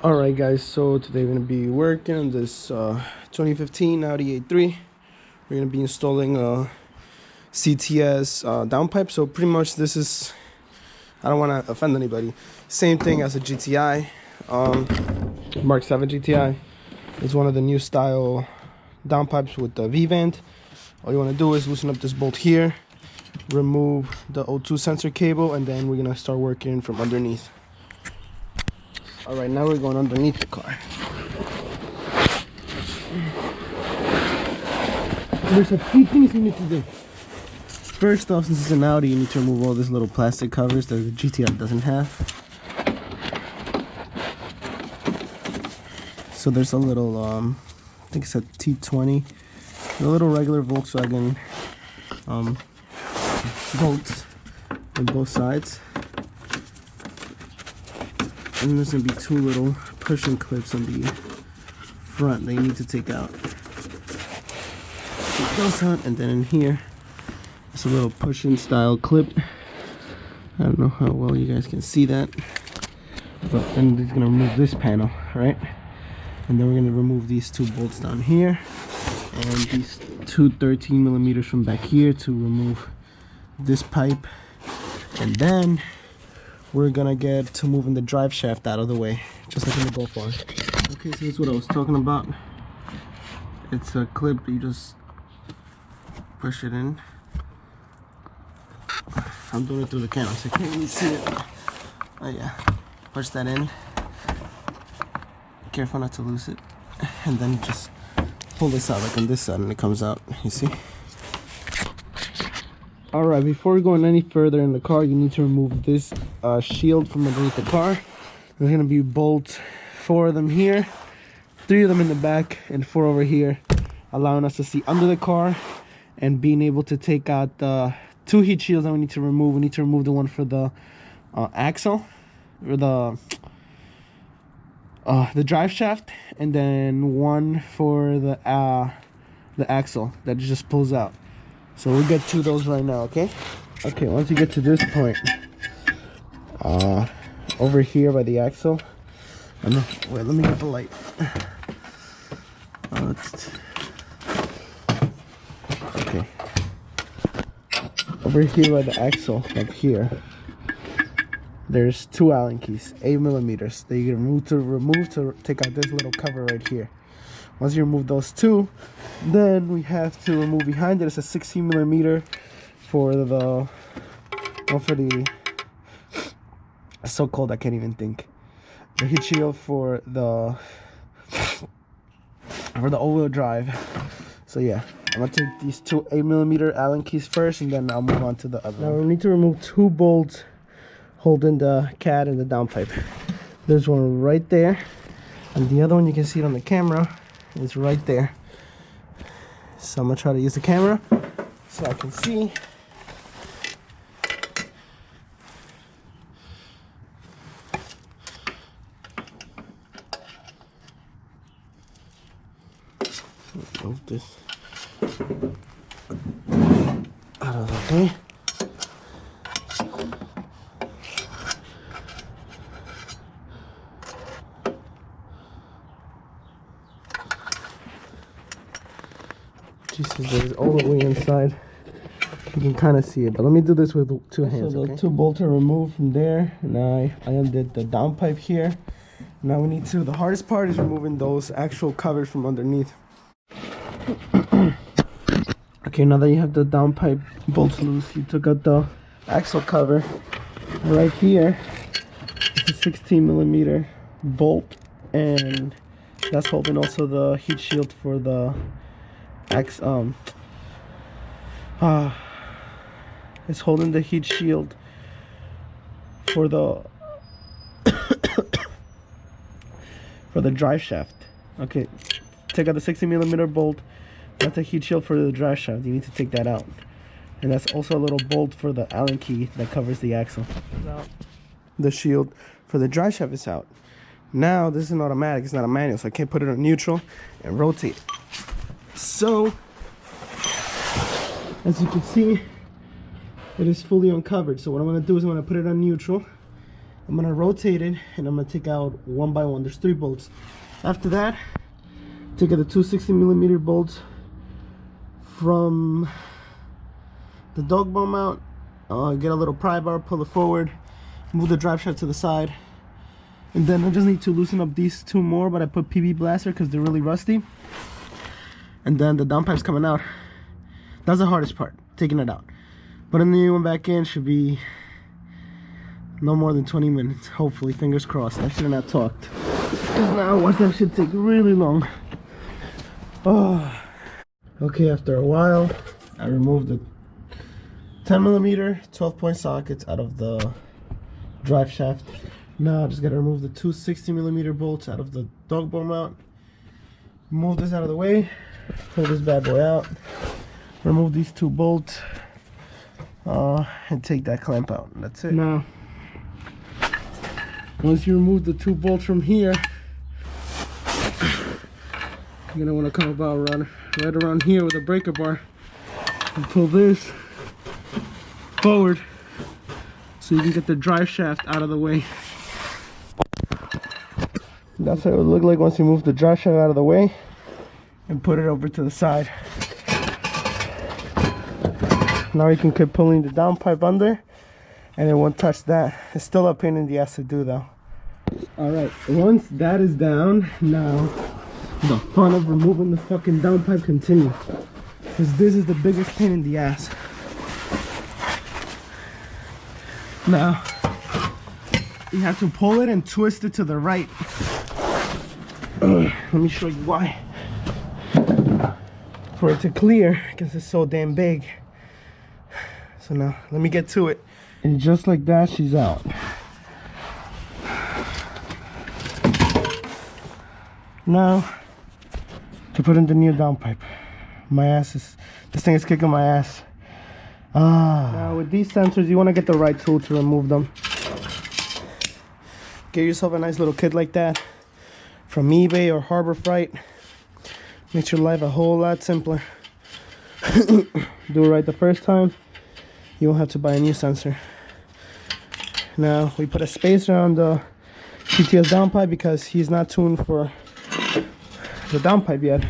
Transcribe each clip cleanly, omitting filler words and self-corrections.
Alright guys, so today we're going to be working on this 2015 Audi A3. We're going to be installing a CTS downpipe. So pretty much this is, I don't want to offend anybody, same thing as a GTI. Mark 7 GTI is one of the new style downpipes with the V-vent. All you want to do is loosen up this bolt here, remove the O2 sensor cable, and then we're going to start working from underneath. Alright, now we're going underneath the car. There's a few things you need to do. First off, since it's an Audi, you need to remove all these little plastic covers that the GTI doesn't have. So there's a little, I think it's a T20, a little regular Volkswagen bolts on both sides. And there's going to be two little pushing clips on the front that you need to take out. Take those out, and then in here, it's a little pushing style clip. I don't know how well you guys can see that. But then it's going to remove this panel, right? And then we're going to remove these two bolts down here. And these two 13mm from back here to remove this pipe. And then we're gonna get to moving the drive shaft out of the way, just like in the Golf R. Okay, so this is what I was talking about. It's a clip, you just push it in. I'm doing it through the camera, so you can't really see it. Oh yeah, push that in. Careful not to lose it. And then just pull this out like on this side and it comes out, you see? Alright, before going any further in the car, you need to remove this shield from underneath the car. There's going to be bolts, 4 of them here, 3 of them in the back, and 4 over here, allowing us to see under the car and being able to take out the 2 heat shields that we need to remove. We need to remove the one for the axle, or the drive shaft, and then one for the axle that just pulls out. So we'll get to those right now, okay? Okay, once you get to this point, over here by the axle, wait, let me get the light. Okay. Over here by the axle, up here, there's 2 Allen keys, 8mm, that you can remove to take out this little cover right here. Once you remove those 2, then we have to remove behind it. It's a 16mm for the it's so cold I can't even think. The heat shield for the all-wheel drive. So yeah, I'm gonna take these 2 8mm Allen keys first, and then I'll move on to the other. Now we need to remove 2 bolts holding the cat and the downpipe. There's one right there, and the other one, you can see it on the camera, is right there. So I'm gonna try to use the camera so I can see. Move this out of the way. Jesus, it's all the way inside. You can kind of see it, but let me do this with 2 hands. So the 2 bolts are removed from there. Now I undid the downpipe here. Now we need to, the hardest part is removing those actual covers from underneath. Okay, now that you have the downpipe bolts loose, you took out the axle cover. Right here, it's a 16mm bolt, and that's holding also the heat shield for the it's holding the heat shield for the for the drive shaft. Okay, take out the 16mm bolt. That's a heat shield for the drive shaft. You need to take that out. And that's also a little bolt for the Allen key that covers the axle. The shield for the drive shaft is out. Now this is an automatic, it's not a manual, so I can't put it on neutral and rotate it. So, as you can see, it is fully uncovered. So what I'm going to do is I'm going to put it on neutral, I'm gonna rotate it and I'm gonna take out one by one. There's 3 bolts. After that, take out the 260mm bolts from the dog bone mount. Get a little pry bar, pull it forward, move the drive shaft to the side, and then I just need to loosen up these 2 more, but I put PB blaster because they're really rusty. And then the downpipe's coming out. That's the hardest part, taking it out. Putting the new one back in should be no more than 20 minutes, hopefully, fingers crossed. I should have not talked, because now watch that shit take really long. Oh. Okay, after a while, I removed the 10mm 12-point sockets out of the drive shaft. Now I just gotta remove the 260mm bolts out of the dog bone mount. Move this out of the way, pull this bad boy out, remove these 2 bolts, and take that clamp out. And that's it. Now, once you remove the 2 bolts from here, you're gonna want to come about right around here with a breaker bar and pull this forward so you can get the drive shaft out of the way. That's how it would look like once you move the drive shaft out of the way and put it over to the side. Now you can keep pulling the downpipe under and it won't touch that. It's still a pain in the ass to do though. Alright, once that is down, now the fun of removing the fucking downpipe continues, because this is the biggest pain in the ass. Now you have to pull it and twist it to the right. Let me show you why. For it to clear, because it's so damn big. So now let me get to it. And just like that, she's out. Now to put in the new downpipe. This thing is kicking my ass. Now with these sensors, you want to get the right tool to remove them. Get yourself a nice little kit like that from eBay or Harbor Freight. Makes your life a whole lot simpler. Do it right the first time, you won't have to buy a new sensor. Now we put a spacer on the PTS downpipe because he's not tuned for the downpipe yet.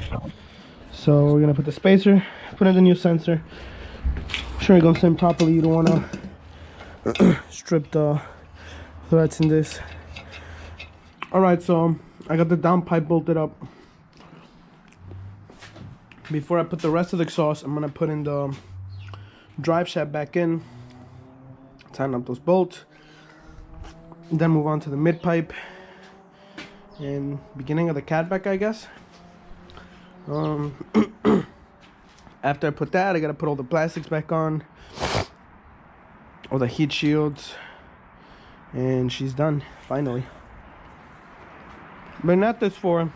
So we're gonna put the spacer, put in the new sensor. Make sure it goes in properly. You don't wanna strip the threads in this. Alright, so I got the downpipe bolted up. Before I put the rest of the exhaust, I'm gonna put in the drive shaft back in, tighten up those bolts, then move on to the mid pipe and beginning of the catback, I guess. After I put that, I gotta put all the plastics back on, all the heat shields, and she's done finally. Been at this for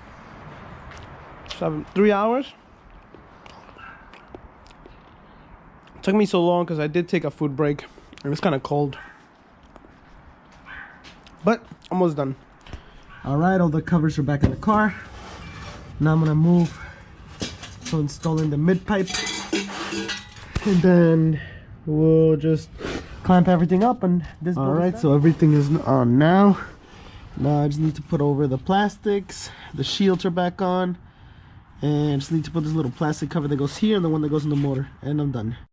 3 hours. It took me so long because I did take a food break. It was kind of cold, but almost done. All right, all the covers are back in the car. Now I'm gonna move to installing the mid pipe, and then we'll just clamp everything up and this. All right, so everything is on now. Now I just need to put over the plastics. The shields are back on, and I just need to put this little plastic cover that goes here and the one that goes in the motor, and I'm done.